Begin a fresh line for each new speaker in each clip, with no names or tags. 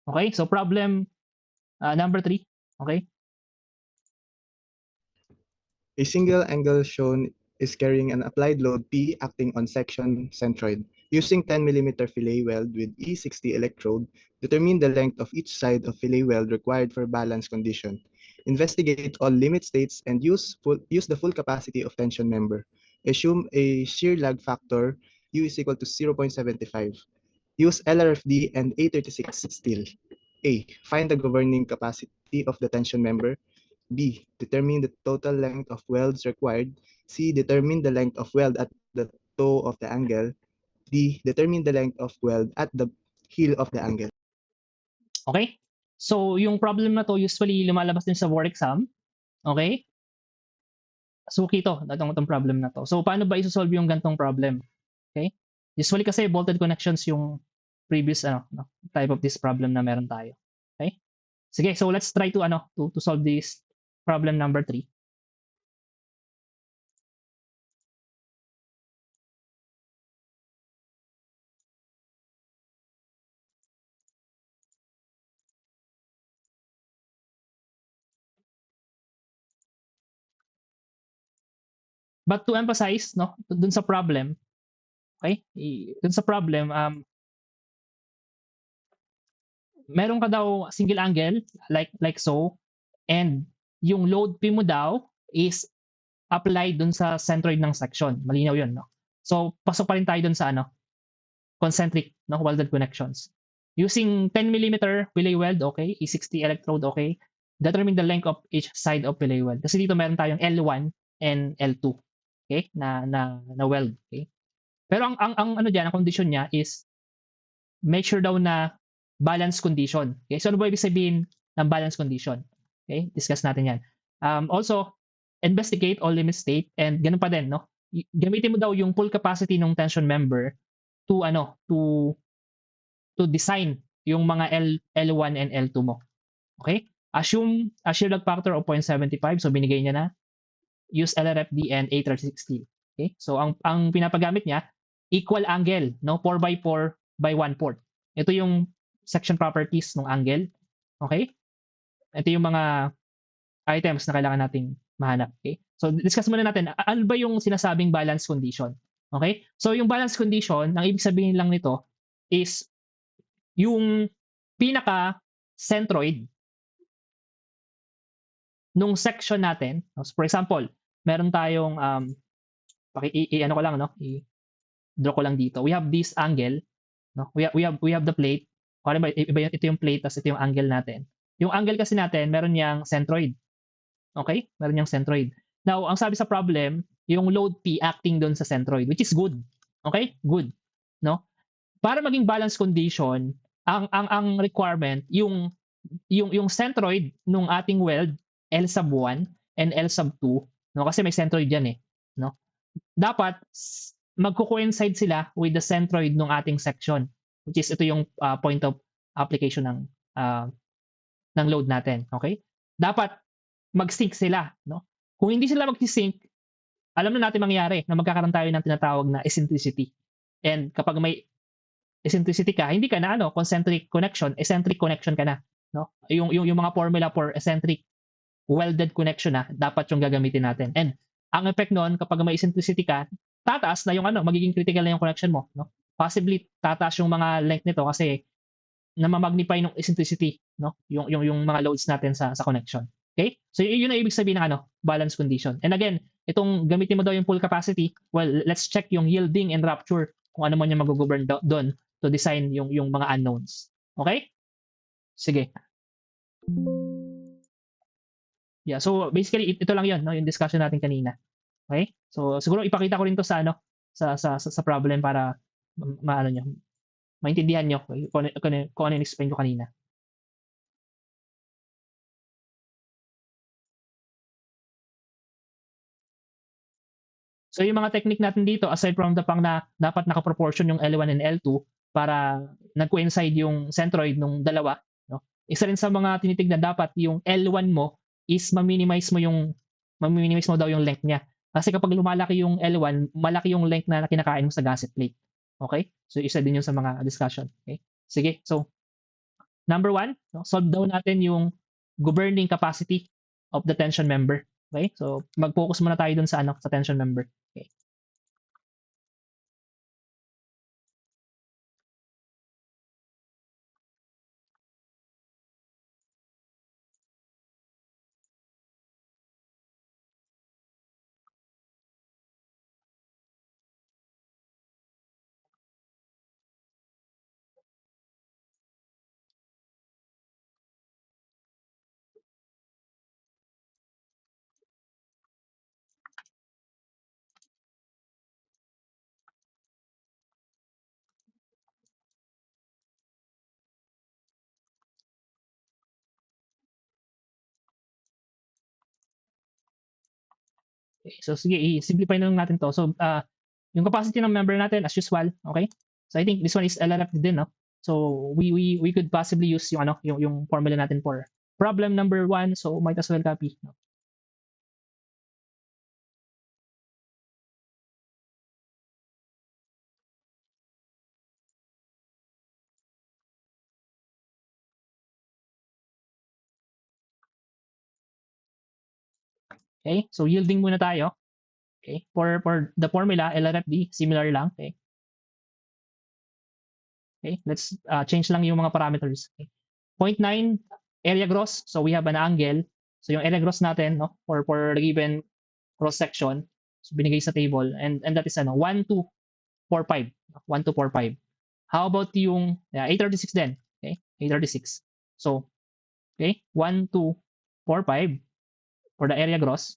Okay, so problem number 3. Okay.
A single angle shown is carrying an applied load P acting on section centroid. Using 10 mm fillet weld with E60 electrode, determine the length of each side of fillet weld required for balance condition. Investigate all limit states and use the full capacity of tension member. Assume a shear lag factor U is equal to 0.75. Use LRFD and A36 steel. A. Find the governing capacity of the tension member. B. Determine the total length of welds required. C. Determine the length of weld at the toe of the angle. D. Determine the length of weld at the heel of the angle.
Okay? So, yung problem na to usually lumalabas din sa board exam. Okay? Suki to, itong problem na to. So, paano ba isosolve yung gantong problem? Okay? Usually kasi bolted connections yung previous type of this problem na meron tayo. Okay? Sige, so let's try to to solve this problem number 3. But to emphasize, no, dun sa problem, okay? Dun sa problem, meron ka daw single angle like so, and yung load P mo daw is applied dun sa centroid ng section. Malinaw 'yun, no? So pasok pa rin tayo dun sa concentric, no, welded connections. Using 10 millimeter fillet weld, okay? E60 electrode, okay? Determine the length of each side of fillet weld. Kasi dito meron tayong L1 and L2, okay? Na weld, okay? Pero ang ano diyan, ang condition niya is make sure daw na balance condition. Okay? So ano ba ibig sabihin ng balance condition? Okay? Discuss natin 'yan. Also, investigate all limit state and ganun pa din, no? Gamitin mo daw yung full capacity ng tension member to to design yung mga L1 and L2 mo. Okay? Assume a shear lag factor of 0.75, so binigay niya na. Use LRFD and A360. Okay? So ang pinapagamit niya equal angle, no? 4 by 4 by 1/4. Ito yung section properties ng angle. Okay? Ito yung mga items na kailangan nating mahanap. Okay? So discuss muna natin ano ba yung sinasabing balance condition. Okay? So yung balance condition, ang ibig sabihin lang nito is yung pinaka centroid nung section natin. For example, meron tayong ano ko lang, no? I-draw ko lang dito. We have this angle, no? We have the plate. Para ba ito yung plate tas ito yung angle natin. Yung angle kasi natin meron yang centroid. Okay? Meron yang centroid. Now, ang sabi sa problem, yung load P acting doon sa centroid, which is good. Okay? Good, no? Para maging balance condition, ang requirement yung centroid nung ating weld L sub 1 and L sub 2, no, kasi may centroid diyan no. Dapat magko-coincide sila with the centroid ng ating section, which is ito yung point of application ng load natin, okay? Dapat mag-sync sila, no? Kung hindi sila mag-sync, alam na natin mangyayari na magkakaroon tayo ng tinatawag na eccentricity. And kapag may eccentricity ka, hindi ka na concentric connection, eccentric connection ka na, no? Yung mga formula for eccentric welded connection na dapat yung gagamitin natin. And ang effect noon kapag may eccentricity ka, tataas na yung magiging critical na yung connection mo, no? Possibly tataas yung mga length nito kasi namamagnify ng eccentricity, no? Yung mga loads natin sa connection. Okay? So yun ang ibig sabihin ng balance condition. And again, itong gamitin mo daw yung full capacity, well, let's check yung yielding and rupture kung ano man yung mag-govern doon to design yung mga unknowns. Okay? Sige. Yeah, so basically ito lang 'yon, no, yung discussion natin kanina. Okay? So siguro ipakita ko rin 'to sa sa problem para maano niyo, maintindihan niyo kung ano in-explain ko kanina. So yung mga technique natin dito aside from the pang na dapat naka-proportion yung L1 and L2 para nag-coincide yung centroid nung dalawa, no? Isa rin sa mga tinitignan dapat yung L1 mo is ma-minimize mo daw yung length niya. Kasi kapag lumalaki yung L1, malaki yung length na kinakain mo sa gusset plate. Okay? So isa din yun sa mga discussion. Okay? Sige. So number one, no, solve daw natin yung governing capacity of the tension member. Okay? So, mag-focus muna tayo dun sa ano, sa tension member. Okay. Okay, so sige, i-simplify na lang natin to. So, yung capacity ng member natin as usual, okay? So I think this one is LRFD din, no? So we could possibly use yung ano, yung formula natin for problem number 1, so might as well copy, no? Okay? So yielding muna tayo. Okay? For the formula LRFD, similar lang, okay? Okay? Let's change lang yung mga parameters. Okay? 0.9 area gross. So we have an angle. So yung area gross natin, no, for the given cross section, so binigay sa table, and that is ano 1245, 1245. How about yung 836 din? Okay? 836. So, okay, 1245 for the area gross,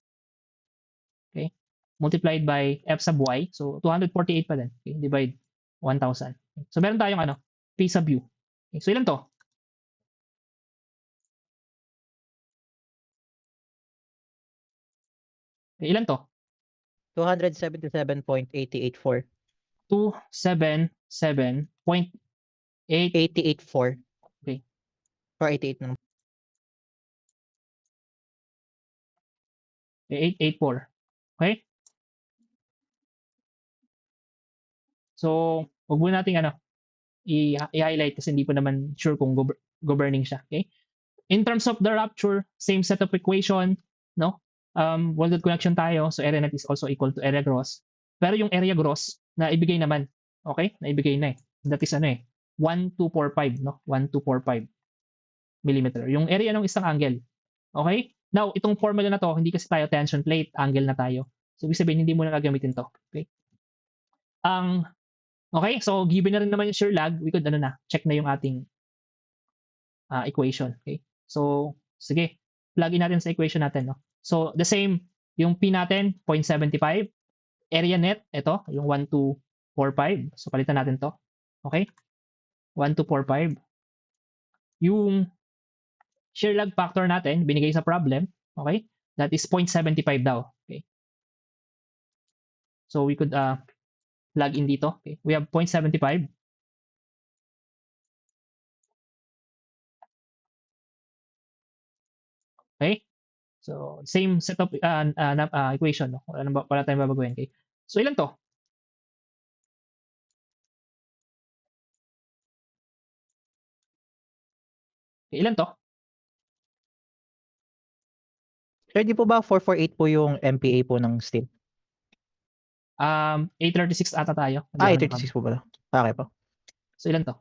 okay? Multiplied by f sub y. So 248 pa din. Okay? Divide 1000. Okay? So meron tayong ano, p sub u. Okay? So ilan to? Okay, ilan to?
277.884.
277.8.
884.
Okay.
Or 88 naman.
884. Okay? So, wag muna nating ano, i-highlight kasi hindi pa naman sure kung governing siya. Okay? In terms of the rupture, same set of equation, no? Welded connection tayo, so area net is also equal to area gross. Pero yung area gross, na ibigay naman, okay? Naibigay na eh. That is ano eh, 1245, no? 1245 millimeter. Yung area ng isang angle. Okay? Now, itong formula na to, hindi kasi tayo tension plate, angle na tayo. So, ibig sabihin, hindi mo na gagamitin to. Okay? Okay, so given na rin naman yung shear lag, we could ano na, check na yung ating equation. Okay? So, sige, plug in natin sa equation natin. No? So, the same, yung P natin, 0.75. Area net, ito, yung 1245. So, palitan natin to. Okay? 1245. Yung shear lag factor natin, binigay sa problem, okay? That is 0.75 daw. Okay? So, we could plug in dito. Okay? We have 0.75. Okay? So, same set of equation. No? Wala tayong babaguhin. Okay? So, ilan to? Okay, ilan to?
Sir, di po ba 448 po yung MPa po ng steel?
836 ata tayo. Hindi
Ah,
ako
836 po pala. Okay po.
So, ilan to?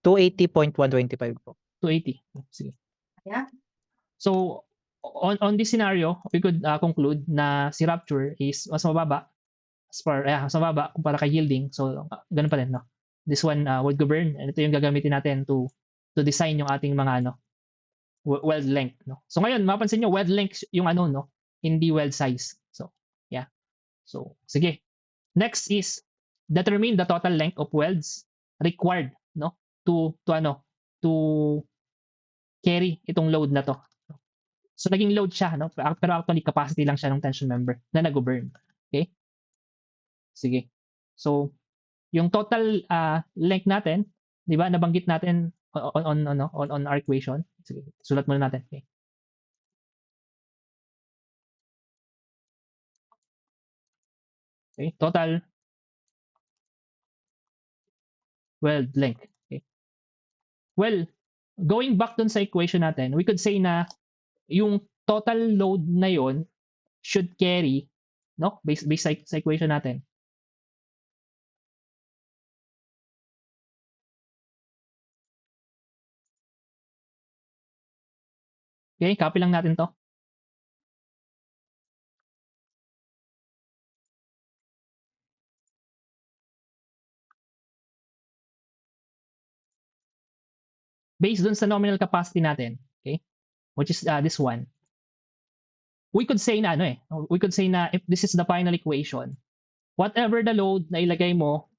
280.125 po.
280. Sige.
Yeah.
So, on this scenario, we could conclude na si rupture is mas mababa mas mababa kumpara kay yielding. So, ganun pa rin, no? This one would govern, and ito yung gagamitin natin to design yung ating mga ano, weld length, no? So, ngayon, mapansin nyo, weld length yung ano, no? Hindi weld size. So, yeah. So, sige. Next is determine the total length of welds required, no? To ano, to carry itong load na to. So naging load siya, no? Pero actually capacity lang siya ng tension member na nag-burn. Okay? Sige. So yung total length natin, 'di ba? Nabanggit natin on our equation. Sige, sulat muna natin. Okay. Okay, total weld length. Okay. Well, going back dun sa equation natin, we could say na yung total load na yon should carry, no? Based sa equation natin. Okay, copy lang natin to. Based dun sa nominal capacity natin, okay? Which is this one. We could say na we could say na if this is the final equation, whatever the load na ilagay mo,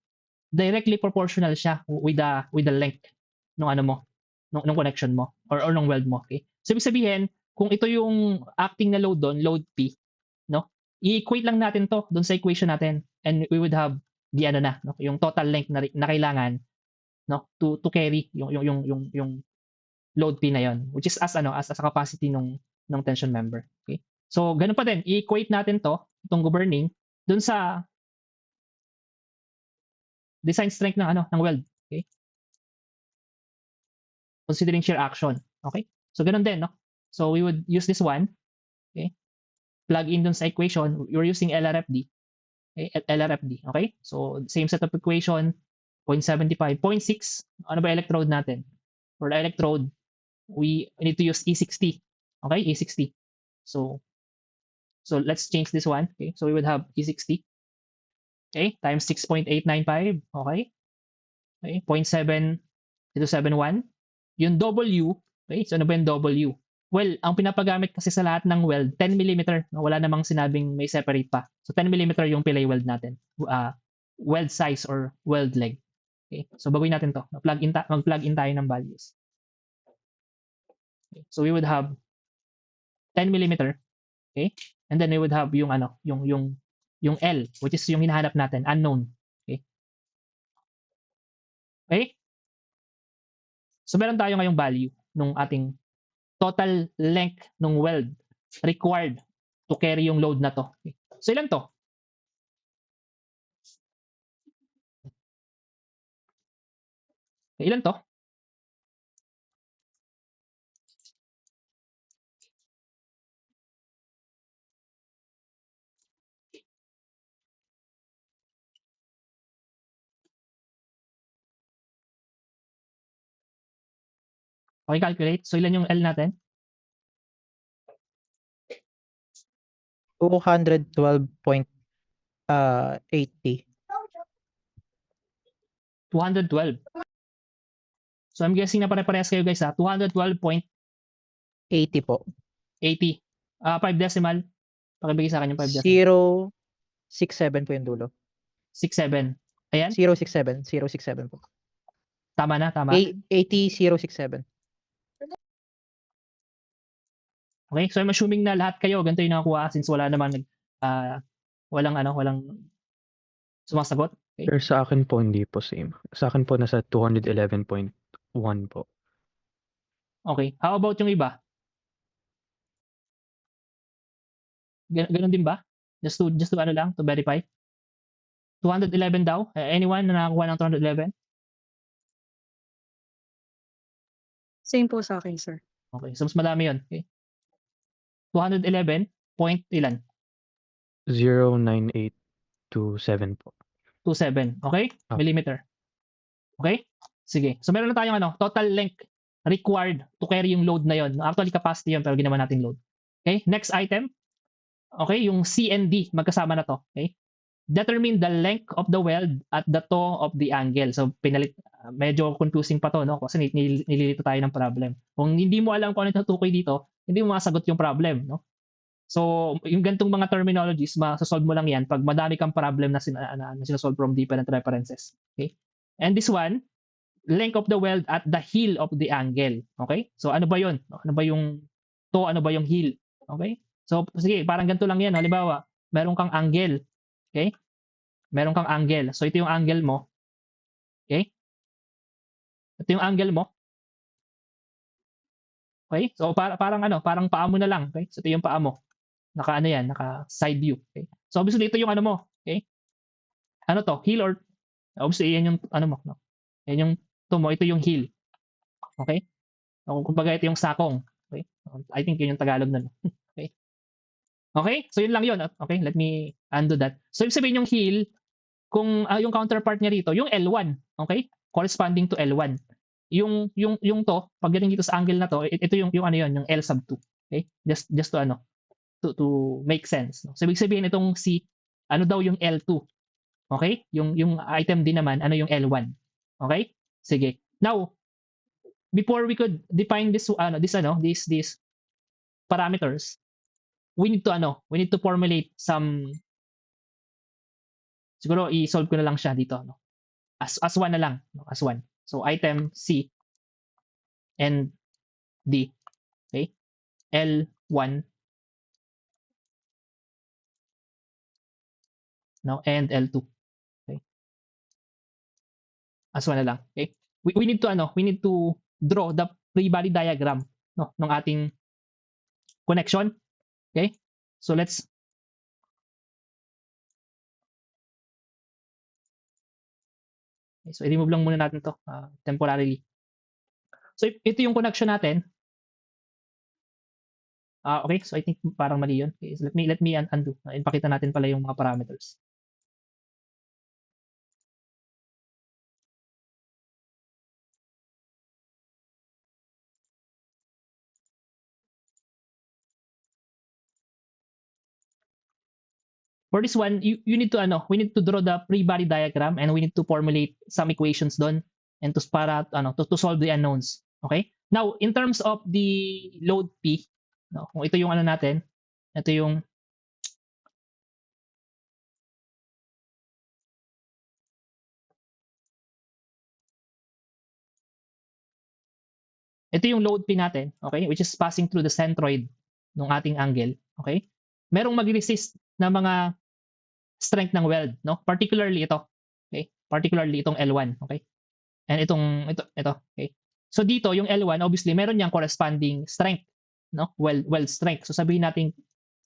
directly proportional siya with the length ng ano mo, nung connection mo or nung weld mo, okay? So ibig sabihin, kung ito yung acting na load doon, load P, no? I-equate lang natin to doon sa equation natin and we would have the ano na, no? Yung total length na kailangan, no? To carry yung load P na yon, which is as a capacity nung tension member, okay? So ganun pa din, i-equate natin to, itong governing doon sa design strength ng weld, okay? Considering shear action, okay? So ganun din, no? So we would use this one, okay? Plug in dun sa equation, we're using LRFD, okay? LRFD, okay? So same set of equation, 0.75, 0.6, ano ba electrode natin? For the electrode, we need to use E60, okay? E60. So let's change this one, okay? So we would have E60, okay? Times 6.895, okay? Okay, 0.7271. Yung W, okay? So ano ba yung W? Well, ang pinapagamit kasi sa lahat ng weld, 10 mm. Wala namang sinabing may separate pa. So 10 mm yung pilay weld natin. Weld size or weld leg. Okay? So baguhin natin to. Mag-plug in tayo ng values. Okay? So we would have 10 mm. Okay? And then we would have yung yung L, which is yung hinahanap natin, unknown. Okay? Okay? So meron tayo ngayong value nung ating total length ng weld required to carry yung load na to. Okay. So ilan to? Okay, ilan to? Okay, calculate. So ilan yung L natin?
212.80.
212. So I'm guessing na pare-parehas kayo guys ha. 212.80.
80 po.
5 decimal. Pakibigay sa akin yung 5 decimal.
067 po yung dulo.
67. Ayan.
067. 067 po.
Tama na, tama.
80067.
Okay, so I'm assuming na lahat kayo ganito yung nakakuha since wala namang walang sumasagot. Okay.
Pero sa akin po hindi po same. Sa akin po nasa 211.1 po.
Okay. How about yung iba? Ganun din ba? Just to ano lang, to verify. 211 daw? Anyone na nakakuha ng 211?
Same po sa akin, sir.
Okay, so mas madami yun. Okay. 211 point ilan?
09827 po.
27. Okay?
Ah.
Millimeter. Okay? Sige. So meron na tayong total length required to carry yung load na yon. Actually capacity yun pero ginawa nating load. Okay? Next item. Okay, yung C and D magkasama na to. Okay? Determine the length of the weld at the toe of the angle. So medyo confusing pa to, no? Kasi nililito tayo ng problem. Kung hindi mo alam kung ano tutukoy dito, hindi mo masagot yung problem, no? So, yung gantong mga terminologies, masasolve mo lang yan pag madami kang problem na sinasolve from different references. Okay? And this one, length of the weld at the heel of the angle. Okay? So, ano ba yun? Ano ba yung toe? Ano ba yung heel? Okay? So, sige, parang ganito lang yan. Halimbawa, meron kang angle. Okay? Meron kang angle. So, ito yung angle mo. Okay? Ito yung angle mo. Okay? So, parang paa mo na lang. Okay? So, ito yung paa mo. Naka side view. Okay? So obviously ito yung ano mo, okay? Ano to? Heel or obviously yan yung ano mo, no? Yan yung ito yung heel. Okay? Kumbaga ito yung sakong. Okay? I think yun yung Tagalog nun. Okay? Okay? So yun lang yun. Okay, let me undo that. So ibig sabihin yung heel, kung yung counterpart niya rito, yung L1, okay? Corresponding to L1. Yung to, pagdating dito sa angle na to, ito yung ano yun, yung L sub 2. Okay? Just to ano, to make sense. No? So ibig sabihin itong C, ano daw yung L2? Okay? Yung item din naman, ano yung L1? Okay? Sige. Now, before we could define these parameters, we need to formulate some, siguro i-solve ko na lang siya dito, no? As one na lang, no? As one. So item C and D, okay? L1 no, and L2. Okay? As one na lang, okay? We need to draw the free body diagram, no, ng ating connection. Okay? So let's okay, so i-remove lang muna natin to temporarily. So ito yung connection natin. Okay, so I think parang mali yun. Okay, so let me undo. Ipakita natin pala yung mga parameters. For this one, you need to we need to draw the free body diagram and we need to formulate some equations doon and to solve the unknowns. Okay? Now, in terms of the load P, no, kung ito yung natin, ito yung load P natin, okay? Which is passing through the centroid ng ating angle, okay? Merong mag-resist na mga strength ng weld, no? Particularly ito, okay? Particularly itong L1, okay? And ito, okay? So dito, yung L1, obviously, meron niyang corresponding strength, no? Weld strength. So sabihin natin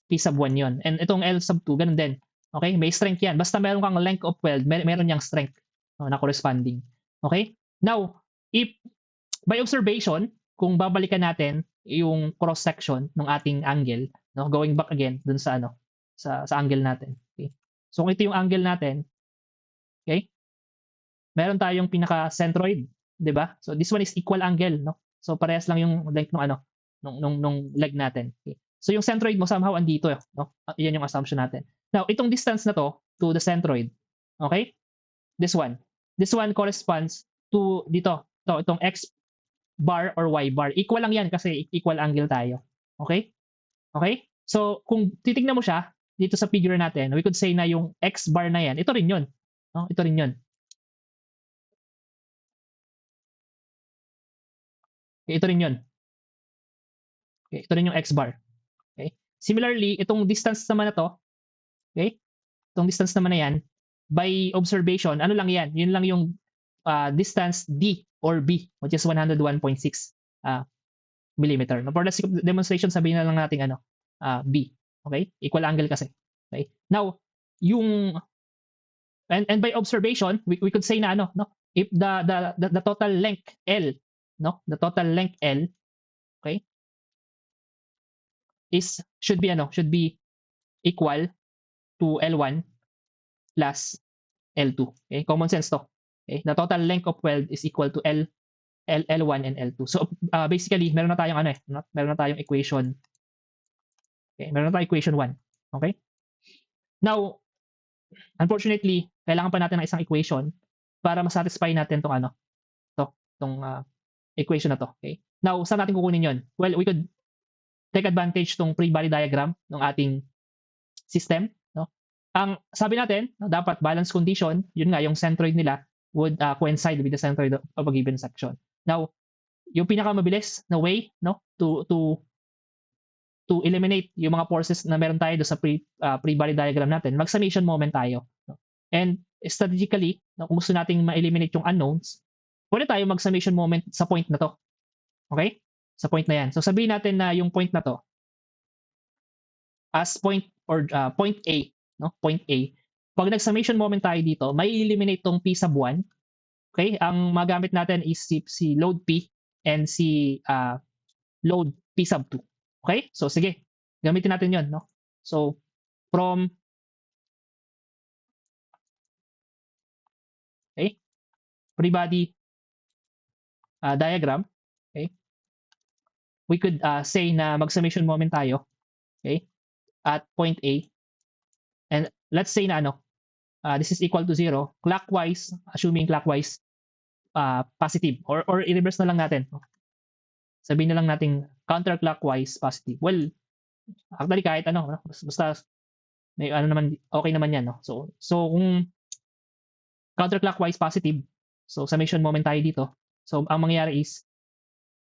P sub 1 yon. And itong L sub 2, ganun din. Okay? May strength yan. Basta meron kang length of weld, meron niyang strength, no, na corresponding. Okay? Now, if by observation, kung babalikan natin yung cross section ng ating angle, no, going back again dun sa sa angle natin. Okay? So kung ito yung angle natin, okay? Meron tayong pinaka-centroid, 'di ba? So this one is equal angle, no? So parehas lang yung length ng nung leg natin. Okay? So yung centroid mo somehow andito, no? Yan yung assumption natin. Now, itong distance na to the centroid, okay? This one corresponds to dito, itong X bar or Y bar. Equal lang yan kasi equal angle tayo. Okay? Okay? So kung titingnan mo siya dito sa figure natin, we could say na yung X bar na yan, ito rin yun. No? Ito rin yun. Okay, ito rin yun. Okay, ito rin yung X bar. Okay? Similarly, itong distance naman na to, okay? Itong distance naman na yan, by observation, ano lang yan? Yun lang yung distance D or B, which is 101.6 millimeter. No, for the sake of demonstration, sabihin na lang natin B. Okay? Equal angle kasi. Okay? Now, yung and by observation, we could say na no, if the total length L, no, the total length L, okay, should be equal to L1 plus L2. Okay? Common sense to. Okay? The total length of weld is equal to L1 and L2. So basically, meron na tayong meron na tayong equation. Okay, meron na tayong equation 1. Okay? Now, unfortunately, kailangan pa natin ng isang equation para ma-satisfy natin tong equation na to. Okay? Now, saan natin kukunin 'yon? Well, we could take advantage tong free body diagram ng ating system, no? Ang sabi natin, dapat balance condition, yun nga yung centroid nila would coincide with the centroid of a given section. Now, yung pinakamabilis na way, no, to eliminate yung mga forces na meron tayo do sa free body diagram natin, mag-summation moment tayo, no? And strategically, no, kung gusto nating ma-eliminate yung unknowns, pwede tayo mag-summation moment sa point na to. Okay? Sa point na yan. So sabihin natin na yung point na to as point or point A, no? Point A. Pag nag-summation moment tayo dito, may eliminate tong P sub 1. Okay? Ang magamit natin is si load P and si load P sub 2. Okay? So sige, gamitin natin 'yon, no? So from free body diagram, okay? We could say na mag-summation moment tayo, okay? At point A. And let's say na this is equal to 0, clockwise, assuming clockwise positive, or i-reverse na lang natin. Sabihin na lang natin counterclockwise positive. Well, actually kahit no? Basta may naman, okay naman yan, no? So kung counterclockwise positive, so summation moment tayo dito. So ang mangyayari is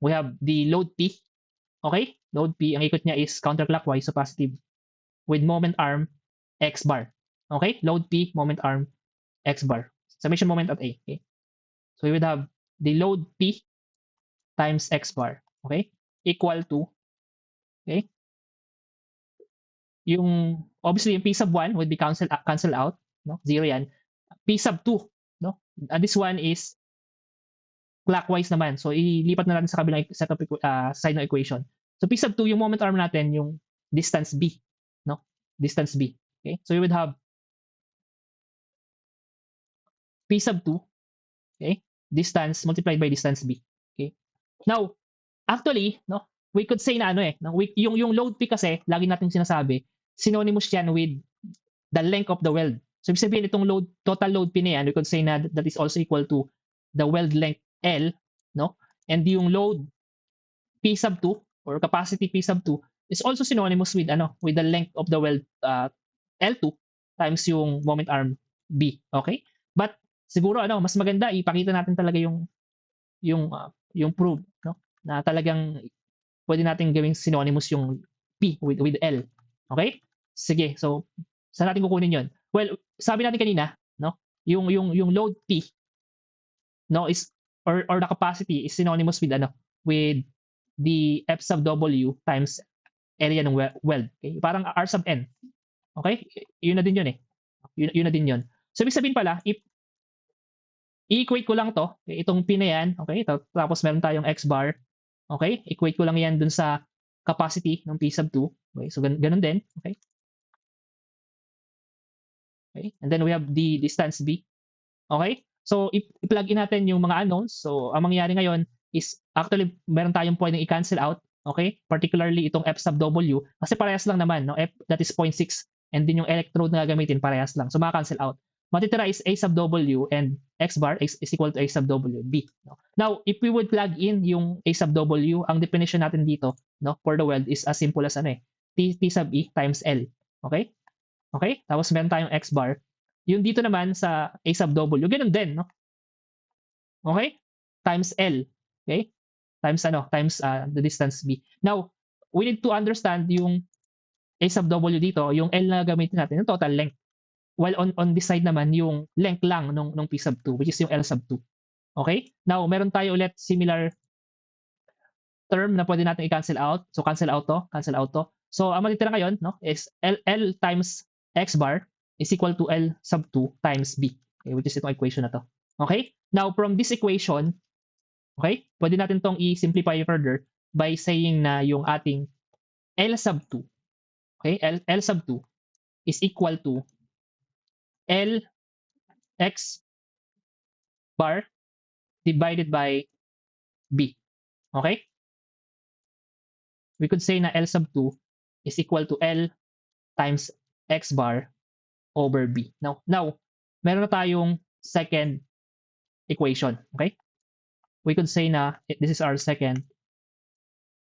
we have the load P. Okay? Load P, ang ikot niya is counterclockwise, so positive, with moment arm X bar. Okay? Load P, moment arm X bar. Summation moment at A. Okay? So we would have the load P times X bar. Okay? Equal to, okay? Obviously yung P sub 1 would be cancel out, no? 0 yan. P sub 2, no? And this one is clockwise naman. So ilipat na natin sa kabilang set of side ng equation. So P sub 2, yung moment arm natin, yung distance B, no? Distance B. Okay? So we would have P sub 2, okay? Distance multiplied by distance B. Okay? Now, actually, no, we could say na no, yung load P kasi, lagi natin sinasabi, synonymous yan with the length of the weld. So ibig sabihin itong total load P na yan, we could say na that is also equal to the weld length L, no? And yung load P sub 2 or capacity P sub 2 is also synonymous with with the length of the weld L2 times yung moment arm B. Okay? But siguro mas maganda ipakita natin talaga yung proof, no? Na talagang pwede natin gawing synonymous yung P with L. Okay? Sige. So saan natin kukunin 'yon? Well, sabi natin kanina, no? Yung load P, no, is or the capacity is synonymous with with the F sub W times area ng weld. Okay? Parang R sub N. Okay? Yun na din yun eh. Yun na din yun. So ibig sabihin pala, if i-equate ko lang to, okay, itong P na yan, okay? Tapos meron tayong X bar. Okay? Equate ko lang yan dun sa capacity ng P sub 2. Okay? So ganun din, okay? Okay? And then we have the distance B. Okay? So i-plug in natin yung mga unknowns. So ang mangyayari ngayon is actually meron tayong pwedeng i-cancel out, okay? Particularly itong F sub W kasi parehas lang naman, no? F that is 0.6 and din yung electrode na gagamitin parehas lang. So maka-cancel out. Matitira is A sub W and X bar is equal to A sub W B. No? Now, if we would plug in yung A sub W, ang definition natin dito, no, for the weld is as simple as T sub E times L. Okay? Okay? Tapos meron tayong X bar. Yung dito naman sa A sub W, ganun din, no? Okay? Times L. Okay? Times times the distance B. Now, we need to understand yung A sub W dito, yung L na gamitin natin, yung total length. While on this side naman, yung length lang nung P sub 2, which is yung L sub 2. Okay? Now, meron tayo ulit similar term na pwede natin i-cancel out. So, cancel out to. So, ang matitira ngayon, no, is L times X bar is equal to L sub 2 times B. Okay, which is itong equation na to. Okay? Now, from this equation, okay, pwede natin tong i-simplify further by saying na yung ating L sub 2, okay, L sub 2 is equal to L X bar divided by B. Okay? We could say na L sub 2 is equal to L times X bar over B. Now, meron na tayong second equation. Okay? We could say na this is our second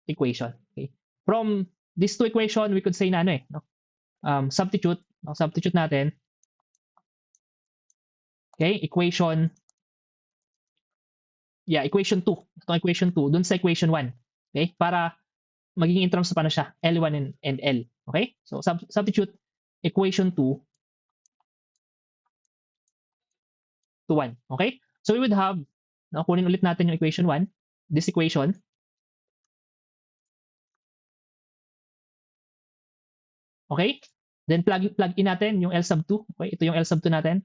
equation. Okay? From these two equation, we could say na substitute. Substitute natin. Okay? Equation 2. Itong equation 2 dun sa equation 1. Okay? Para magiging in terms of siya, L1 and L. Okay? So, substitute equation 2 to 1. Okay? So, we would have, kunin ulit natin yung equation 1, this equation. Okay? Then, plug in natin yung L sub 2. Okay? Ito yung L sub 2 natin.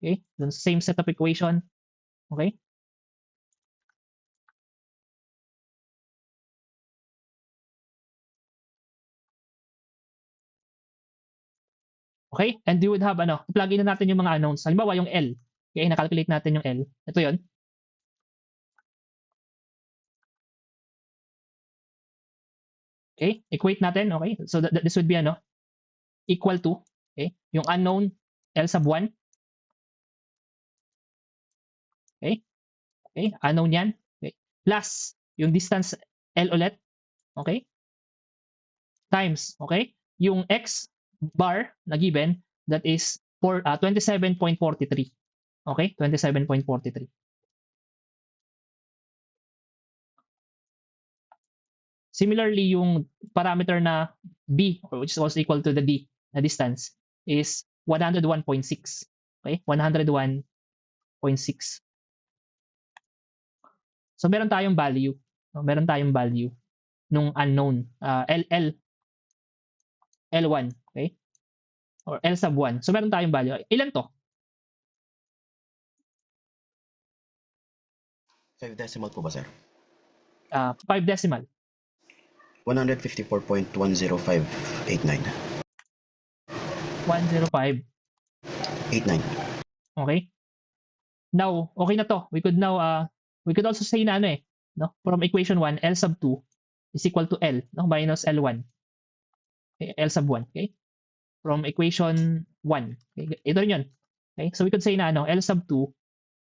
Okay? Then, same set of equation. Okay? Okay? And you would have plug in na natin yung mga unknowns. Halimbawa yung L. Okay, na-calculate natin yung L. Ito 'yon. Okay? Equate natin, okay? So this would be equal to, okay? Yung unknown L sub 1. Okay? Okay, unknown 'yan. Okay? Plus yung distance L ulit, okay? Times, okay? Yung X bar na given, that is 27.43. Okay? 27.43. Similarly, yung parameter na B, which is also equal to the D na distance, is 101.6. Okay? 101.6. So meron tayong value. Meron tayong value nung unknown L1, okay? Or L sub 1. So meron tayong value. Ilan to?
5 decimal po ba, sir?
5 decimal.
154.10589.
105.
89.
Okay? Now, okay na to. We could also say na from equation 1, L sub 2 is equal to L, minus L1. Okay? L sub 1, okay? From equation 1. Okay? Ito rin 'yon. Okay? So we could say na L sub 2,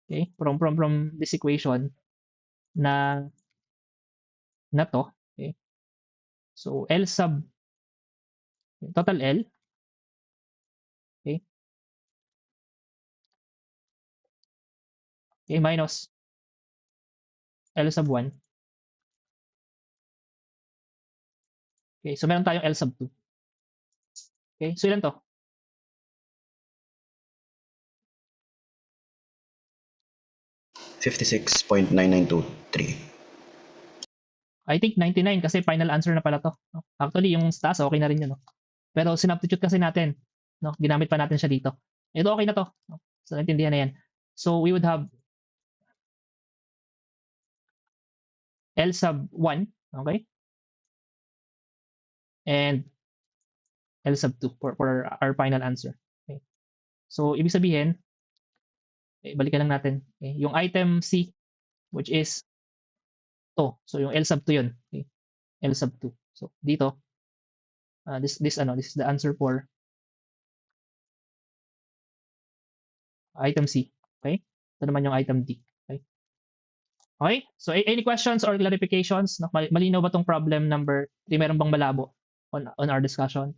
okay? From this equation na to, okay? So L sub total L, okay? Okay, minus L sub 1. Okay, so meron tayong L sub 2. Okay, so ilan to?
$56.9923.
I think 99 kasi final answer na pala to. Actually, yung taas okay na rin yun. Pero sinubstitute kasi natin. Ginamit pa natin siya dito. Ito okay na to. So, naintindihan na yan. So, we would have L sub 1. Okay? And L sub 2 for our final answer. Okay? So, ibig sabihin, balikan lang natin. Okay? Yung item C, which is to. So, yung L sub 2 yun. Okay? L sub 2. So, dito, this is the answer for item C. Okay? Ito naman yung item D. Okay? Okay? So, any questions or clarifications? Malinaw ba tong problem number 3? Meron bang malabo on our discussion?